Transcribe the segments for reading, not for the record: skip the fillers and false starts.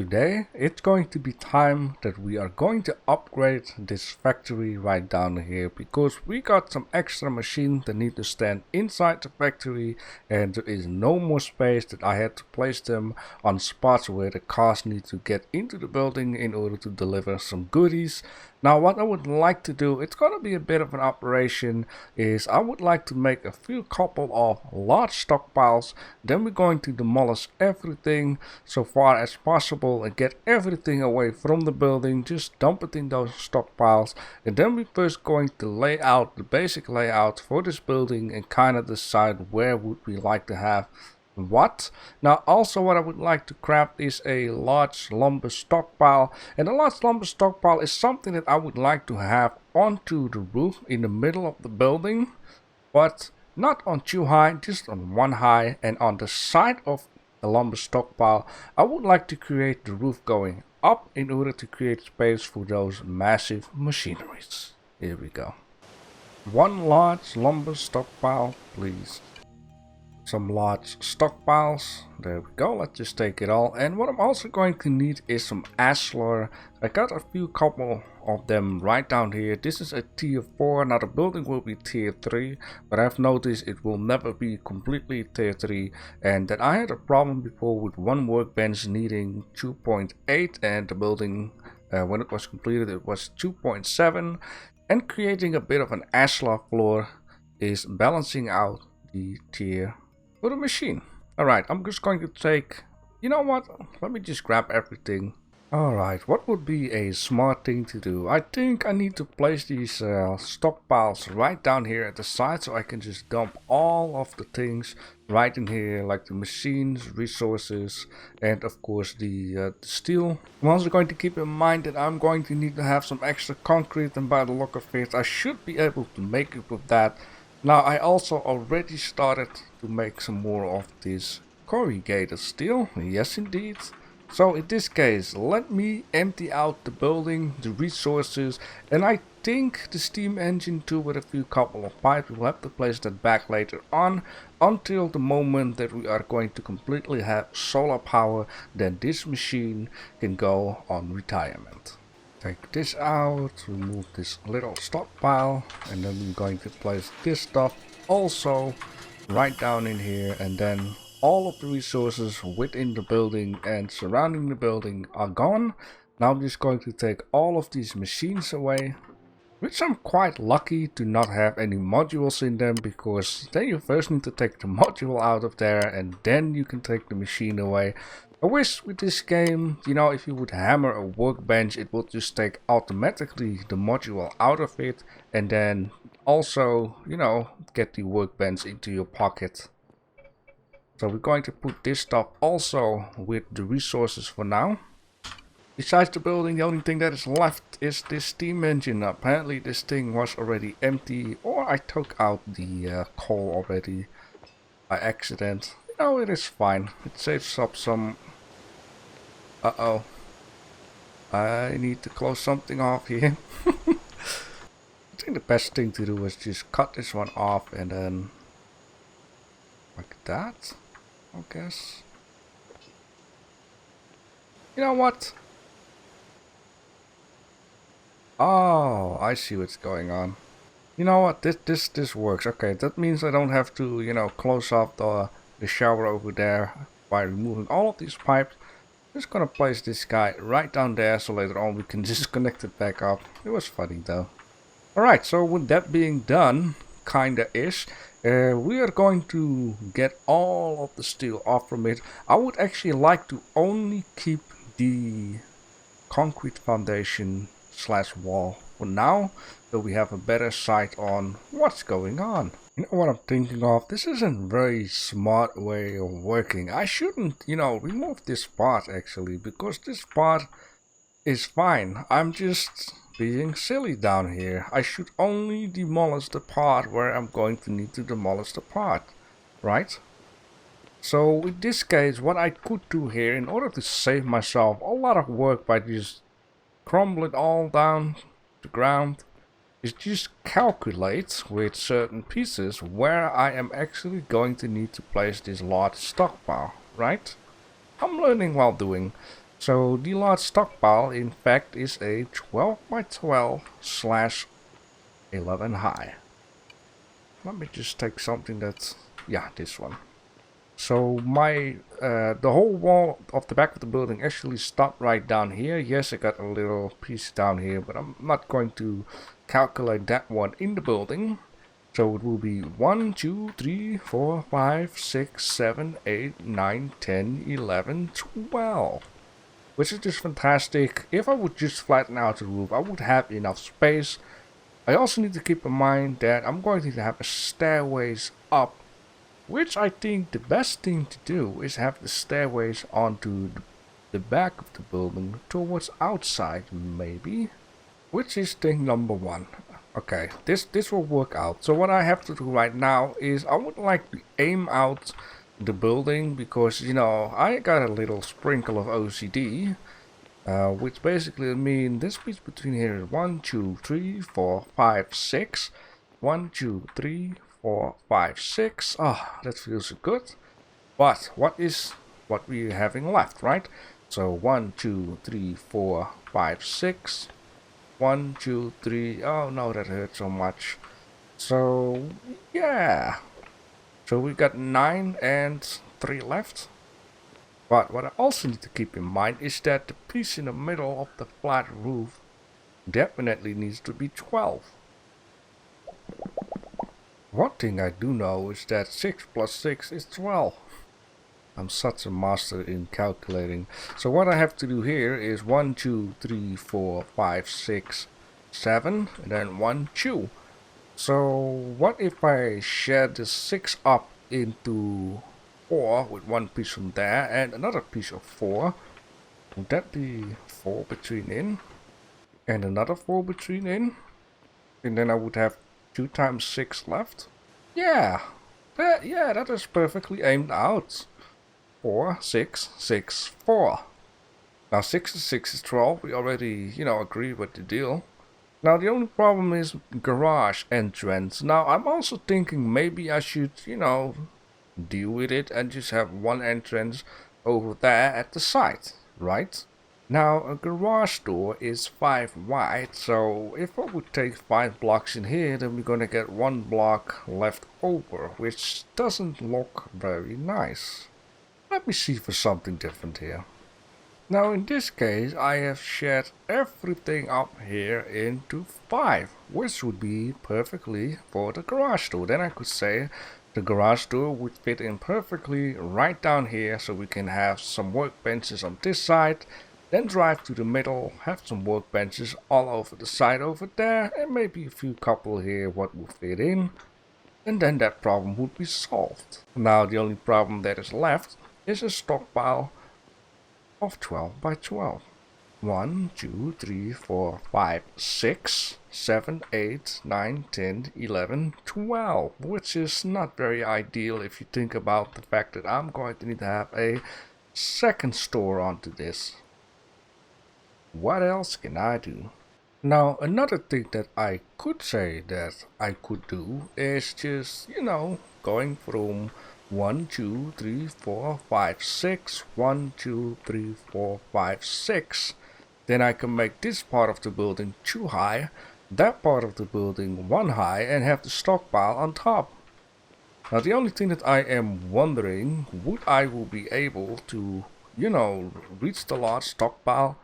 Today it's going to be time that we are going to upgrade this factory right down here, because we got some extra machines that need to stand inside the factory and there is no more space that I had to place them on spots where the cars need to get into the building in order to deliver some goodies. Now what I would like to do, it's going to be a bit of an operation, is I would like to make a few couple of large stockpiles. Then we're going to demolish everything so far as possible and get everything away from the building, just dump it in those stockpiles. And then we're first going to lay out the basic layout for this building and kind of decide where would we like to have what. Now also what I would like to craft is a large lumber stockpile, and a large lumber stockpile is something that I would like to have onto the roof in the middle of the building, but not on too high, just on one high. And on the side of the lumber stockpile I would like to create the roof going up in order to create space for those massive machineries. Here we go. One large lumber stockpile please. Some large stockpiles. There we go. Let's just take it all. And what I'm also going to need is some ashlar. I got a few couple of them right down here. This is a tier 4. Now the building will be tier 3, but I've noticed it will never be completely tier 3, and that I had a problem before with one workbench needing 2.8 and the building when it was completed it was 2.7, and creating a bit of an ashlar floor is balancing out the tier for the machine. Alright, I'm just going to take, you know what, let me just grab everything. Alright, what would be a smart thing to do? I think I need to place these stockpiles right down here at the side, so I can just dump all of the things right in here, like the machines, resources, and of course the steel. I'm also going to keep in mind that I'm going to need to have some extra concrete, and by the look of it I should be able to make it with that. Now I also already started to make some more of this corrugated steel, yes indeed. So in this case let me empty out the building, the resources, and I think the steam engine too with a few couple of pipes. We'll have to place that back later on, until the moment that we are going to completely have solar power. Then this machine can go on retirement. Take this out, remove this little stockpile, and then we're going to place this stuff also right down in here, and then all of the resources within the building and surrounding the building are gone. Now I'm just going to take all of these machines away, which I'm quite lucky to not have any modules in them, because then you first need to take the module out of there and then you can take the machine away. I wish with this game, you know, if you would hammer a workbench, it would just take automatically the module out of it, and then also, you know, get the workbench into your pocket. So we're going to put this stuff also with the resources for now. Besides the building, the only thing that is left is this steam engine. Apparently this thing was already empty, or I took out the coal already by accident. You know, it is fine. It saves up some... Uh-oh. I need to close something off here. I think the best thing to do is just cut this one off and then... like that, I guess. You know what? Oh, I see what's going on. You know what? This works. Okay, that means I don't have to, you know, close off the shower over there by removing all of these pipes. Just gonna place this guy right down there, so later on we can just connect it back up. It was funny though. Alright, so with that being done, kinda ish, we are going to get all of the steel off from it. I would actually like to only keep the concrete foundation / wall for now, so we have a better sight on what's going on. You know what I'm thinking of? This isn't a very smart way of working. I shouldn't, you know, remove this part actually, because this part is fine. I'm just being silly down here. I should only demolish the part where I'm going to need to demolish the part, right? So in this case, what I could do here, in order to save myself a lot of work by just crumble it all down to the ground, is just calculate with certain pieces where I am actually going to need to place this large stockpile, right? I'm learning while doing. So the large stockpile in fact is a 12 by 12 slash 11 high. Let me just take something that's, yeah, this one. So my the whole wall of the back of the building actually stopped right down here. Yes, I got a little piece down here, but I'm not going to calculate that one in the building. So it will be 1, 2, 3, 4, 5, 6, 7, 8, 9, 10, 11, 12. Which is just fantastic. If I would just flatten out the roof, I would have enough space. I also need to keep in mind that I'm going to have a stairways up, which I think the best thing to do is have the stairways onto the back of the building towards outside, maybe. Which is thing number one. Okay, this will work out. So what I have to do right now is I would like to aim out the building because, you know, I got a little sprinkle of OCD. Which basically means this piece between here is 1, 2, 3, 4, 5, 6. 1, 2, 3, 4, 5, 6. Ah, that feels good. But what is what we're having left, right? So 1, 2, 3, 4, 5, 6. 1, 2, 3. Oh no, that hurt so much. So yeah. So we got 9 and 3 left. But what I also need to keep in mind is that the piece in the middle of the flat roof definitely needs to be 12. One thing I do know is that 6 plus 6 is 12. I'm such a master in calculating. So what I have to do here is 1, 2, 3, 4, 5, 6, 7, and then 1, 2. So what if I share the 6 up into 4 with one piece from there and another piece of 4? Would that be 4 between in? And another 4 between in? And then I would have 2 times 6 left? Yeah, that is perfectly aimed out. 4, 6, 6, 4. Now 6 and 6 is 12. We already, you know, agree with the deal. Now the only problem is garage entrance. Now I'm also thinking maybe I should, you know, deal with it and just have one entrance over there at the side, right? Now a garage door is 5 wide, so if I would take 5 blocks in here, then we're gonna get 1 block left over, which doesn't look very nice. Let me see for something different here. Now in this case I have shared everything up here into 5, which would be perfectly for the garage door. Then I could say the garage door would fit in perfectly right down here, so we can have some workbenches on this side, then drive to the middle, have some workbenches all over the side over there, and maybe a few couple here what will fit in, and then that problem would be solved. Now the only problem that is left is a stockpile of 12 by 12. 1, 2, 3, 4, 5, 6, 7, 8, 9, 10, 11, 12, which is not very ideal if you think about the fact that I'm going to need to have a second store onto this. What else can I do? Now another thing that I could say that I could do is just, you know, going from 1, 2, 3, 4, 5, 6, 1, 2, 3, 4, 5, 6. Then I can make this part of the building 2 high, that part of the building 1 high, and have the stockpile on top. Now the only thing that I am wondering, would I will be able to, you know, reach the large stockpile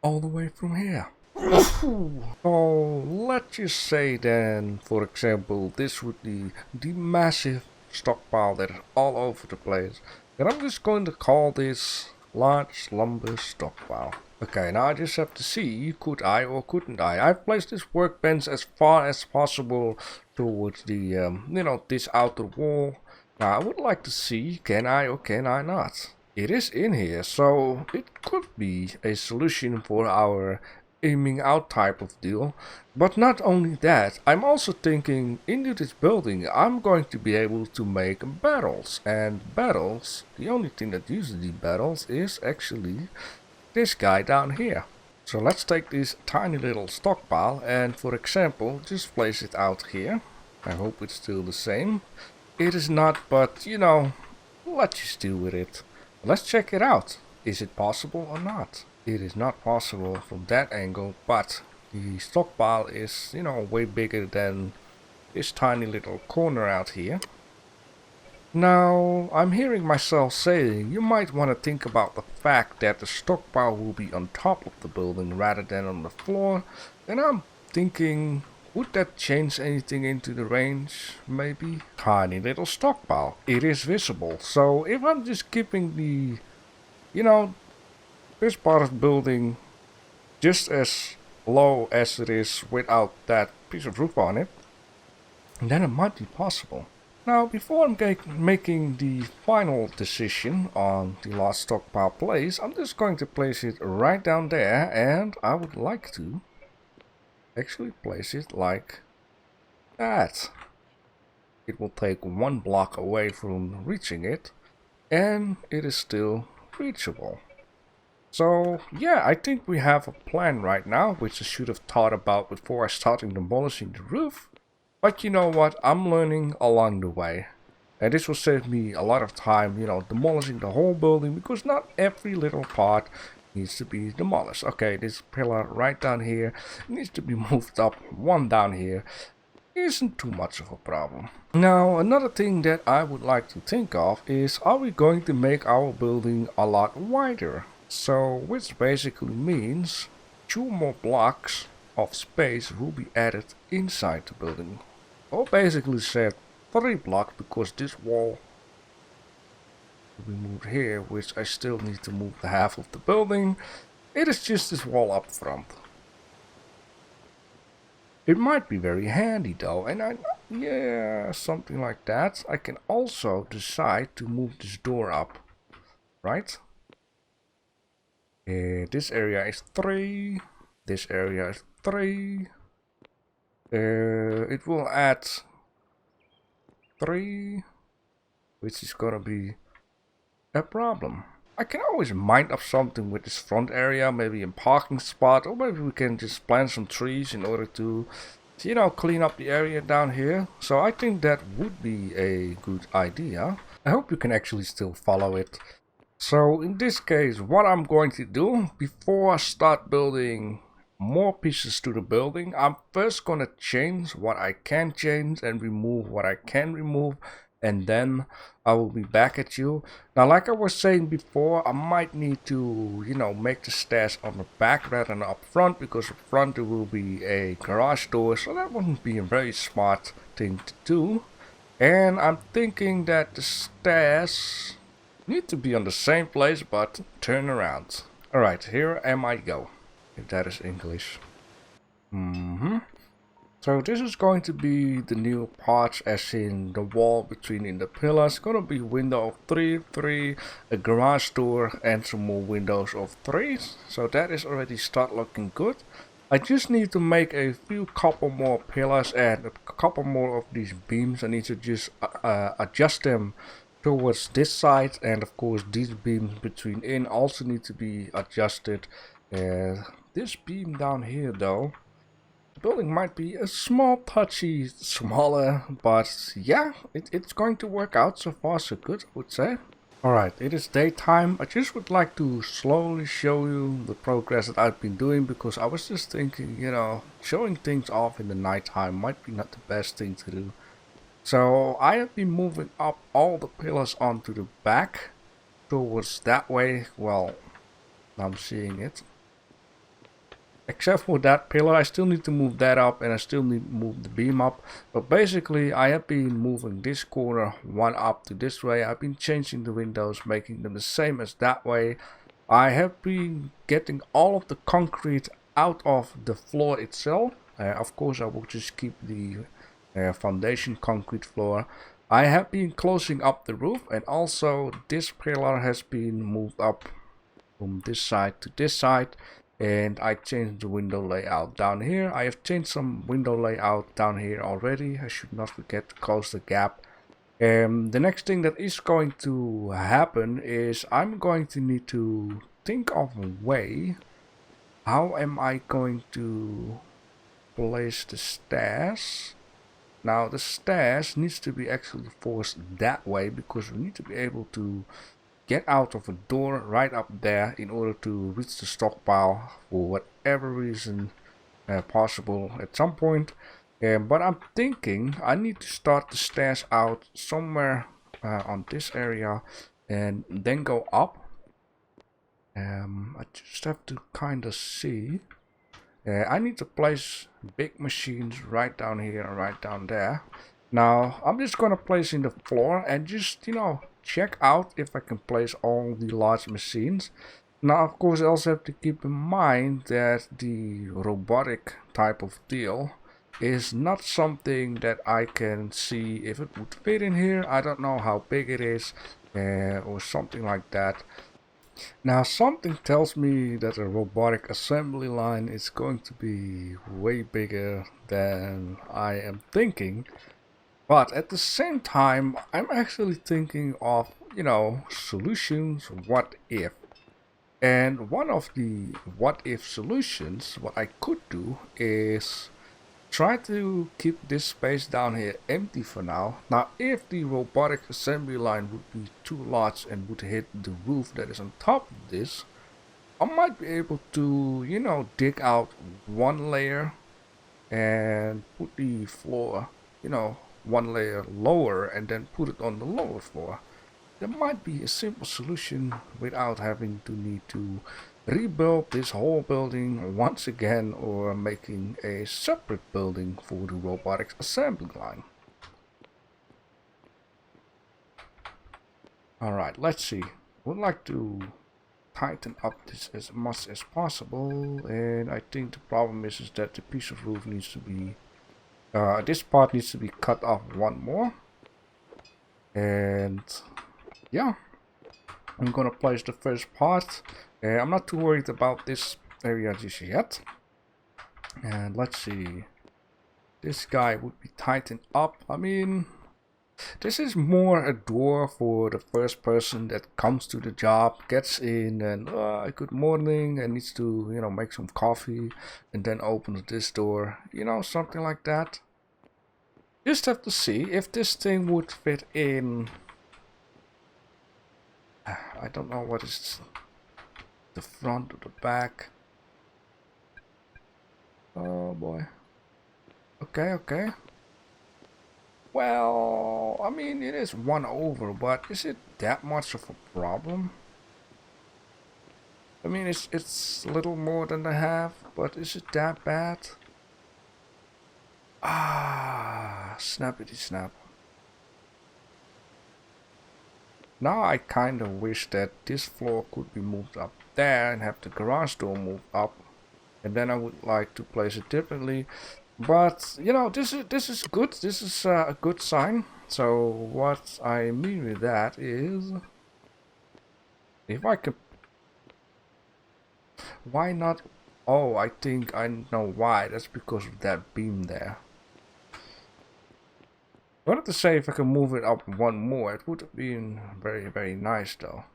all the way from here. So let's just say then, for example, this would be the massive stockpile that is all over the place. And I'm just going to call this large lumber stockpile. Okay, now I just have to see, could I or couldn't I? I've placed this workbench as far as possible towards the, you know, this outer wall. Now I would like to see, can I or can I not? It is in here, so it could be a solution for our aiming out type of deal. But not only that, I'm also thinking into this building I'm going to be able to make barrels. And barrels, the only thing that uses these barrels is actually this guy down here. So let's take this tiny little stockpile and, for example, just place it out here. I hope it's still the same. It is not, but you know, let's just deal with it. Let's check it out. Is it possible or not? It is not possible from that angle, but the stockpile is, you know, way bigger than this tiny little corner out here. Now, I'm hearing myself saying you might want to think about the fact that the stockpile will be on top of the building rather than on the floor, and I'm thinking, would that change anything into the range? Maybe? Tiny little stockpile. It is visible, so if I'm just keeping the, you know, this part of the building just as low as it is without that piece of roof on it, then it might be possible. Now, before I'm making the final decision on the last stockpile place, I'm just going to place it right down there, and I would like to actually place it like that. It will take 1 block away from reaching it, and it is still reachable. So yeah, I think we have a plan right now, which I should have thought about before I started demolishing the roof. But you know what, I'm learning along the way. And this will save me a lot of time, you know, demolishing the whole building, because not every little part needs to be demolished. Okay, this pillar right down here needs to be moved up 1 down here. Isn't too much of a problem. Now, another thing that I would like to think of is, are we going to make our building a lot wider? So, which basically means 2 more blocks of space will be added inside the building. Or basically said 3 blocks, because this wall will be moved here, which I still need to move the half of the building. It is just this wall up front. It might be very handy though, and yeah, something like that. I can also decide to move this door up, right? This area is 3, this area is 3. It will add 3, which is gonna be a problem. I can always mind up something with this front area, maybe a parking spot, or maybe we can just plant some trees in order to, you know, clean up the area down here. So I think that would be a good idea. I hope you can actually still follow it. So in this case, what I'm going to do before I start building more pieces to the building, I'm first going to change what I can change and remove what I can remove, and then I will be back at you. Now, like I was saying before, I might need to, you know, make the stairs on the back rather than up front, because up front there will be a garage door, so that wouldn't be a very smart thing to do. And I'm thinking that the stairs need to be on the same place, but turn around. Alright, here am I go. If that is English. So this is going to be the new parts, as in the wall between the pillars. Gonna be window of 3, 3, a garage door, and some more windows of 3. So that is already start looking good. I just need to make a couple more pillars and a couple more of these beams. I need to just adjust them towards this side, and of course these beams between in also need to be adjusted. This beam down here though, the building might be a small touchy smaller, but yeah, it's going to work out. So far so good, I would say. Alright, it is daytime. I just would like to slowly show you the progress that I've been doing, because I was just thinking, you know, showing things off in the nighttime might be not the best thing to do. So I have been moving up all the pillars onto the back towards that way. Well, I'm seeing it. Except for that pillar, I still need to move that up, and I still need to move the beam up. But basically, I have been moving this corner 1 up to this way. I've been changing the windows, making them the same as that way. I have been getting all of the concrete out of the floor itself. Of course, I will just keep the foundation concrete floor. I have been closing up the roof, and also this pillar has been moved up from this side to this side. And I changed the window layout down here. I have changed some window layout down here already. I should not forget to close the gap. The next thing that is going to happen is I'm going to need to think of a way. How am I going to place the stairs? Now the stairs needs to be actually forced that way, because we need to be able to get out of a door right up there in order to reach the stockpile for whatever reason possible at some point. But I'm thinking I need to start the stairs out somewhere on this area and then go up. I just have to kind of see. I need to place big machines right down here and right down there. Now I'm just gonna place in the floor and just, you know, check out if I can place all the large machines. Now of course I also have to keep in mind that the robotic type of deal is not something that I can see if it would fit in here. I don't know how big it is or something like that. Now something tells me that a robotic assembly line is going to be way bigger than I am thinking. But at the same time, I'm actually thinking of, you know, solutions, what if. And one of the what if solutions, what I could do is try to keep this space down here empty for now. Now, if the robotic assembly line would be too large and would hit the roof that is on top of this, I might be able to, you know, dig out one layer and put the floor, you know, one layer lower and then put it on the lower floor. There might be a simple solution without having to need to rebuild this whole building once again or making a separate building for the robotic assembly line. Alright, let's see. Would like to tighten up this as much as possible, and I think the problem is that the piece of roof needs to be this part needs to be cut off one more. And yeah, I'm gonna place the first part. I'm not too worried about this area just yet. And let's see. This guy would be tightened up. I mean, this is more a door for the first person that comes to the job, gets in and good morning, and needs to, you know, make some coffee and then opens this door, you know, something like that. Just have to see if this thing would fit in. I don't know what is the front or the back. Oh boy. Okay. Well, I mean, it is 1 over, but is it that much of a problem? I mean, it's a little more than a half, but is it that bad? Ah, snappity snap. Now I kind of wish that this floor could be moved up there and have the garage door moved up, and then I would like to place it differently. But you know, this is good. This is a good sign. So what I mean with that is, if I could, why not? Oh, I think I know why. That's because of that beam there. I wanted to say if I can move it up one more, it would have been very nice though.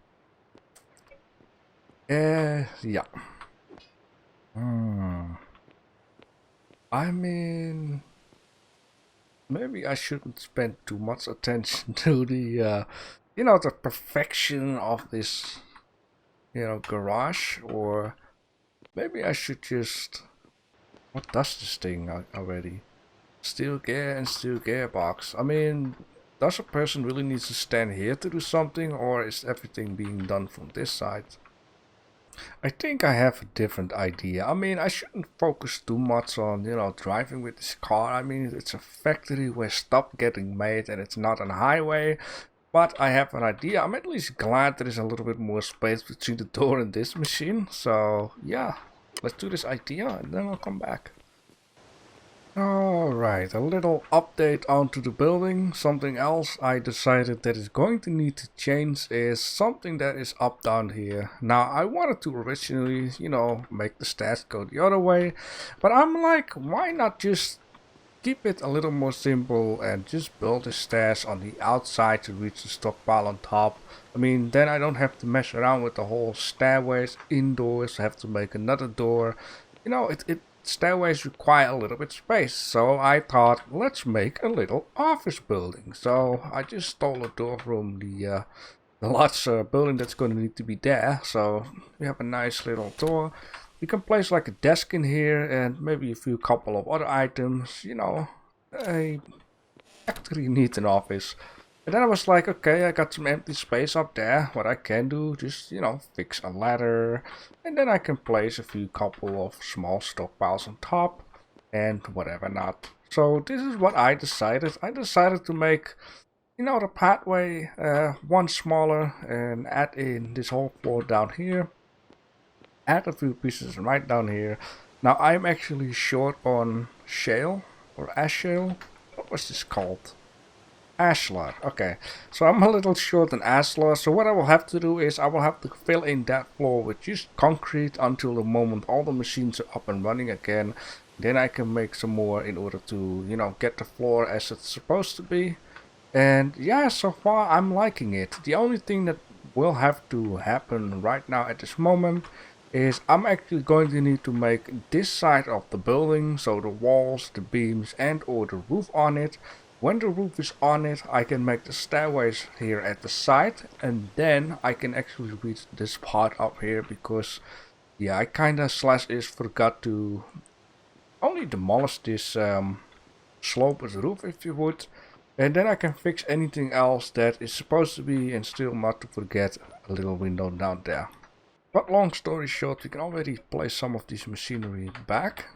Yeah. I mean, maybe I shouldn't spend too much attention to the, you know, the perfection of this, you know, garage, or maybe I should just, what does this thing already? Steel gear and steel gearbox. I mean, does a person really need to stand here to do something, or is everything being done from this side? I think I have a different idea. I mean, I shouldn't focus too much on, you know, driving with this car. I mean, it's a factory where stuff getting made and it's not on a highway. But I have an idea. I'm at least glad there is a little bit more space between the door and this machine. So, yeah, let's do this idea and then I'll come back. Alright, a little update onto the building. Something else I decided that is going to need to change is something that is up down here. Now, I wanted to originally, you know, make the stairs go the other way. But I'm like, why not just keep it a little more simple and just build the stairs on the outside to reach the stockpile on top. I mean, then I don't have to mess around with the whole stairways indoors. I have to make another door. You know, stairways require a little bit space, so I thought, let's make a little office building. So I just stole a door from the large building that's going to need to be there. So we have a nice little door. You can place like a desk in here and maybe a few couple of other items, you know, a factory needs an office. And then I was like, okay, I got some empty space up there. What I can do, just, you know, fix a ladder. And then I can place a few couple of small stockpiles on top and whatever not. So this is what I decided. I decided to make, you know, the pathway one smaller and add in this whole floor down here. Add a few pieces right down here. Now I'm actually short on shale or ash shale. What was this called? Ashlar. Okay, so I'm a little short on ashlar. So what I will have to do is I will have to fill in that floor with just concrete until the moment all the machines are up and running again. Then I can make some more in order to, you know, get the floor as it's supposed to be. And yeah, so far I'm liking it. The only thing that will have to happen right now at this moment is I'm actually going to need to make this side of the building, so the walls, the beams and or the roof on it. When the roof is on it, I can make the stairways here at the side, and then I can actually reach this part up here because yeah, I kinda /is forgot to only demolish this sloped roof, if you would. And then I can fix anything else that is supposed to be, and still not to forget a little window down there. But long story short, we can already place some of this machinery back.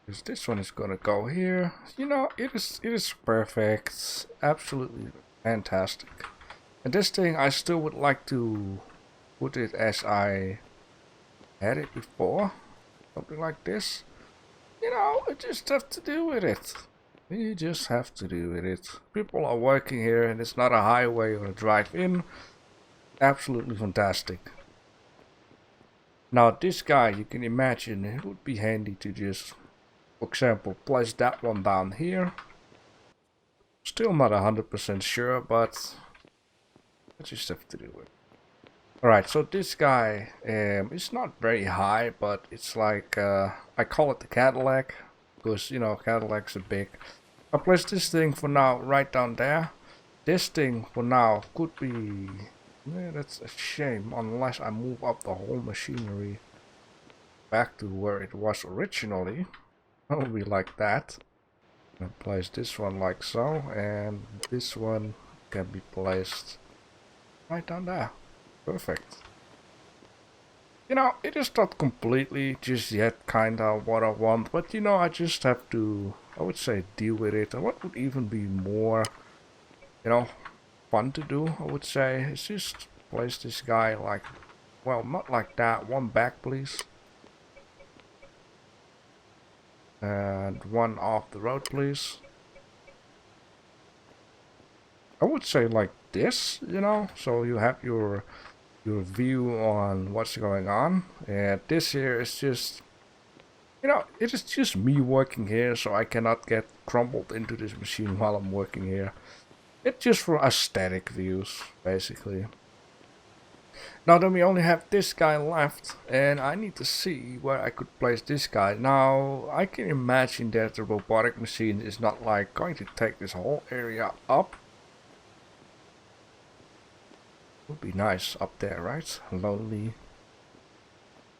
Because this one is gonna go here. You know, it is perfect. Absolutely fantastic. And this thing I still would like to put it as I had it before. Something like this. You know, I just have to do with it. You just have to do with it. People are working here and it's not a highway or a drive-in. Absolutely fantastic. Now this guy, you can imagine, it would be handy to just, for example, place that one down here. Still not 100% sure, but I just have to do it. Alright, so this guy is not very high, but it's like, I call it the Cadillac, because, you know, Cadillacs are big. I'll place this thing for now right down there. This thing for now could be, yeah, that's a shame, unless I move up the whole machinery back to where it was originally. That would be like that. I'll place this one like so, and this one can be placed right down there. Perfect. You know, it is not completely just yet kinda what I want, but you know, I just have to, I would say, deal with it. And what would even be more, you know, fun to do, I would say, is just place this guy like, well, not like that. One back, please. And one off the road, please. I would say like this, you know, so you have your view on what's going on. And this here is just, you know, it is just me working here, so I cannot get crumbled into this machine while I'm working here. It's just for aesthetic views, basically. Now then we only have this guy left, and I need to see where I could place this guy. Now, I can imagine that the robotic machine is not like going to take this whole area up. Would be nice up there, right? Lonely.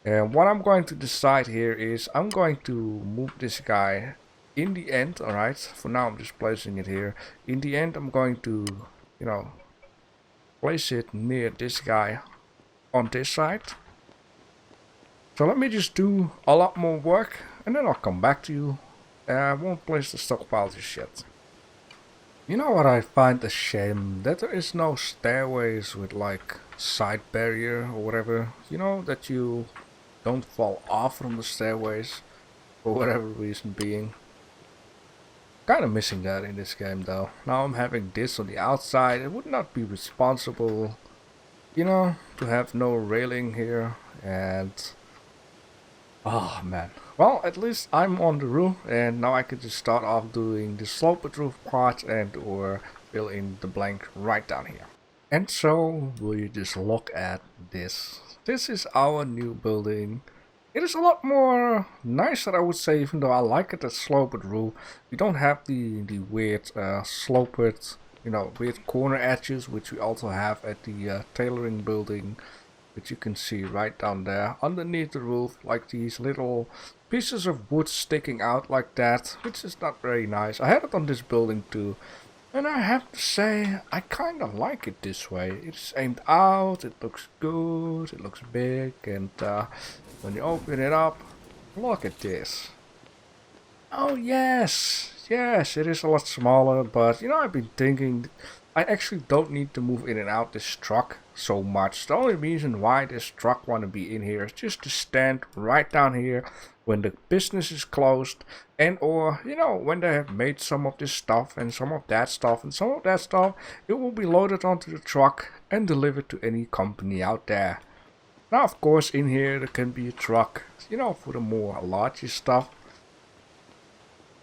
And what I'm going to decide here is I'm going to move this guy in the end, alright? For now I'm just placing it here. In the end I'm going to, you know, place it near this guy on this side. So let me just do a lot more work and then I'll come back to you. I won't place the stockpile just yet. You know what I find a shame? That there is no stairways with like side barrier or whatever. You know, that you don't fall off from the stairways for whatever reason being. Kinda missing that in this game though. Now I'm having this on the outside. It would not be responsible, you know, to have no railing here. And oh man. Well, at least I'm on the roof, and now I can just start off doing the sloped roof part and or fill in the blank right down here. And so will you just look at this. This is our new building. It is a lot more nicer, I would say, even though I like it, the sloped roof. We don't have the weird sloped you know, with corner edges, which we also have at the tailoring building, which you can see right down there underneath the roof, like these little pieces of wood sticking out like that, which is not very nice. I had it on this building too, and I have to say I kind of like it this way. It's aimed out, it looks good, it looks big, and when you open it up, look at this. Oh yes, yes, it is a lot smaller, but you know, I've been thinking I actually don't need to move in and out this truck so much. The only reason why this truck want to be in here is just to stand right down here when the business is closed, and or you know, when they have made some of this stuff and some of that stuff and some of that stuff, it will be loaded onto the truck and delivered to any company out there. Now of course in here there can be a truck, you know, for the more larger stuff.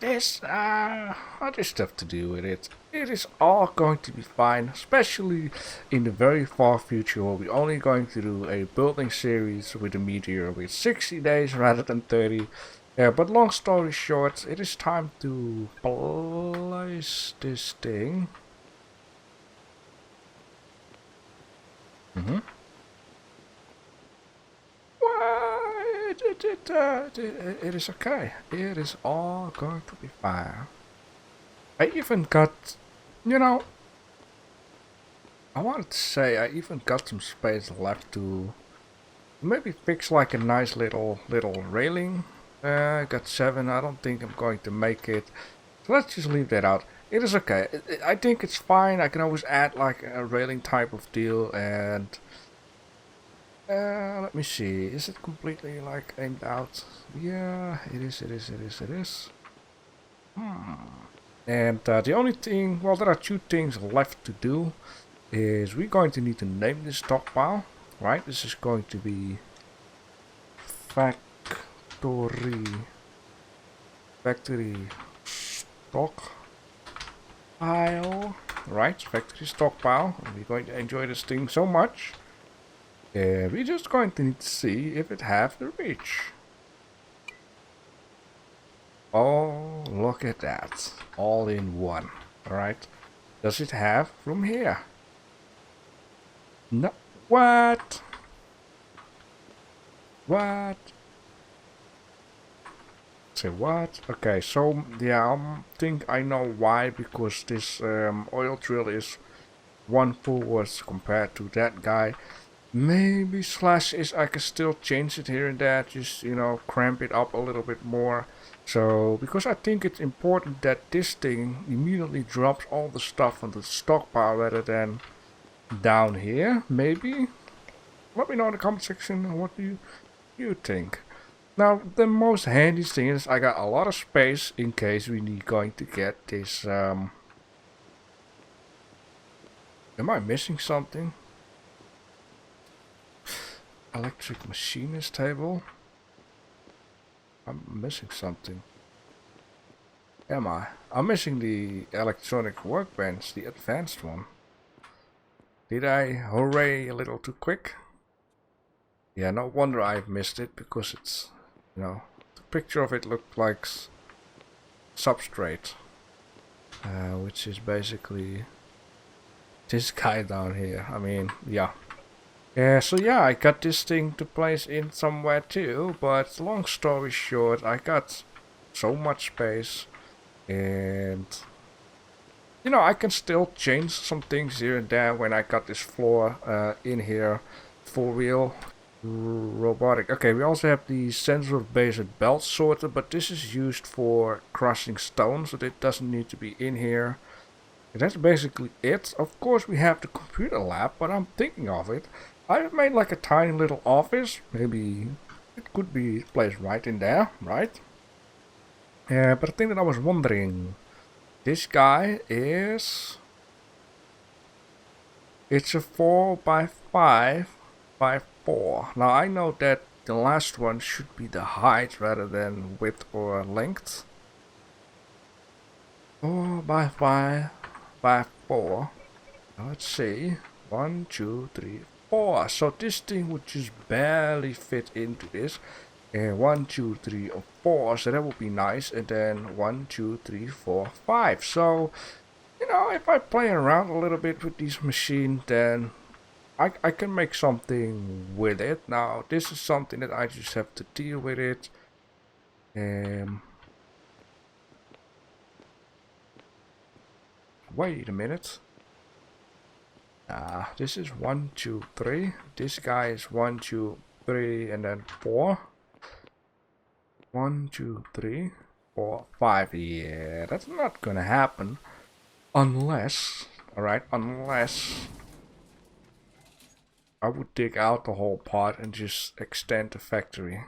This, I just have to deal with it. It is all going to be fine, especially in the very far future where we're only going to do a building series with a meteor with 60 days rather than 30. But long story short, it is time to place this thing. It is okay. It is all going to be fine. I even got, you know, I wanted to say I even got some space left to maybe fix like a nice little railing. I got 7. I don't think I'm going to make it. So let's just leave that out. It is okay. I think it's fine. I can always add like a railing type of deal, and let me see. Is it completely like aimed out? Yeah, it is. And the only thing, well, there are 2 things left to do. Is we're going to need to name this stockpile, right? This is going to be factory stockpile, right? Factory stockpile. And we're going to enjoy this thing so much. We're just going to need to see if it has the reach. Oh, look at that. All in one. Alright. Does it have from here? No. What? What? Say what? Okay, so yeah, I think I know why, because this oil drill is 1 forward compared to that guy. Maybe slash is I can still change it here and there, just, you know, cramp it up a little bit more. So, because I think it's important that this thing immediately drops all the stuff on the stockpile rather than down here, maybe? Let me know in the comment section, what do you think? Now, the most handy thing is I got a lot of space in case we need going to get this, am I missing something? Electric Machinist Table. I'm missing something. Am I? I'm missing the electronic workbench, the advanced one. Did I hooray a little too quick? Yeah, no wonder I've missed it, because it's, you know, the picture of it looked like substrate. Which is basically this guy down here. I mean, yeah. So yeah, I got this thing to place in somewhere too, but long story short, I got so much space, and you know, I can still change some things here and there when I got this floor in here for real. Robotic. Okay, we also have the sensor based belt sorter, but this is used for crushing stone, so it doesn't need to be in here. And that's basically it. Of course, we have the computer lab, but I'm thinking of it. I've made like a tiny little office. Maybe it could be placed right in there, right? But the thing that I was wondering, this guy is, it's a 4x5 by 4. Now I know that the last one should be the height rather than width or length. 4x5 by 4. Now let's see. 1, 2, 3, 4. So this thing would just barely fit into this. And 1, 2, 3, or 4. So that would be nice. And then 1, 2, 3, 4, 5. So you know, if I play around a little bit with this machine, then I can make something with it. Now, this is something that I just have to deal with it. Wait a minute. This is 1, 2, 3. This guy is 1, 2, 3, and then 4. 1, 2, 3, 4, 5. Yeah, that's not gonna happen. Unless, alright, unless I would dig out the whole part and just extend the factory.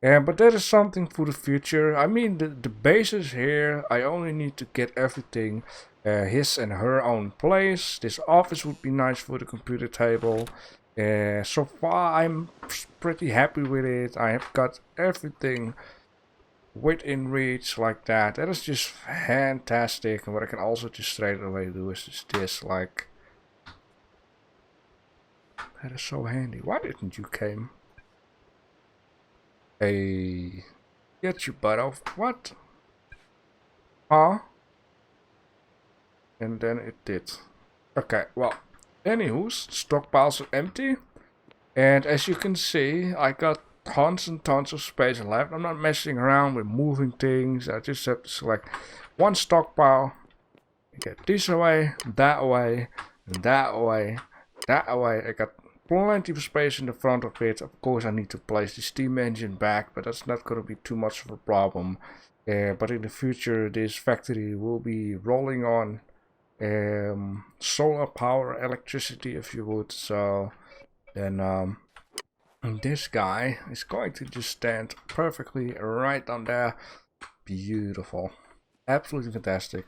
Yeah, but that is something for the future. I mean, the bases here, I only need to get everything his and her own place. This office would be nice for the computer table. So far, I'm pretty happy with it. I have got everything within reach like that. That is just fantastic. And what I can also just straight away do is just this, like... That is so handy. Why didn't you came? Hey, get your butt off. What? Huh? And then it did. Okay, well, anywho's, stockpiles are empty. And as you can see, I got tons and tons of space left. I'm not messing around with moving things. I just have to select one stockpile. Get this away, that way, that way, that way. I got plenty of space in the front of it. Of course, I need to place the steam engine back, but that's not going to be too much of a problem. But in the future, this factory will be rolling on solar power, electricity, if you would. So then this guy is going to just stand perfectly right on there. Beautiful, absolutely fantastic.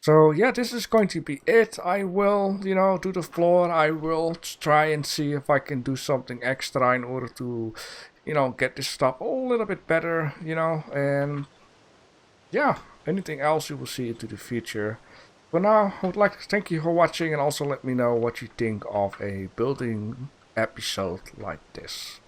So yeah, this is going to be it. I will, you know, do the floor. I will try and see if I can do something extra in order to, you know, get this stuff a little bit better, you know. And yeah, anything else you will see into the future. For now, I would like to thank you for watching and also let me know what you think of a building episode like this.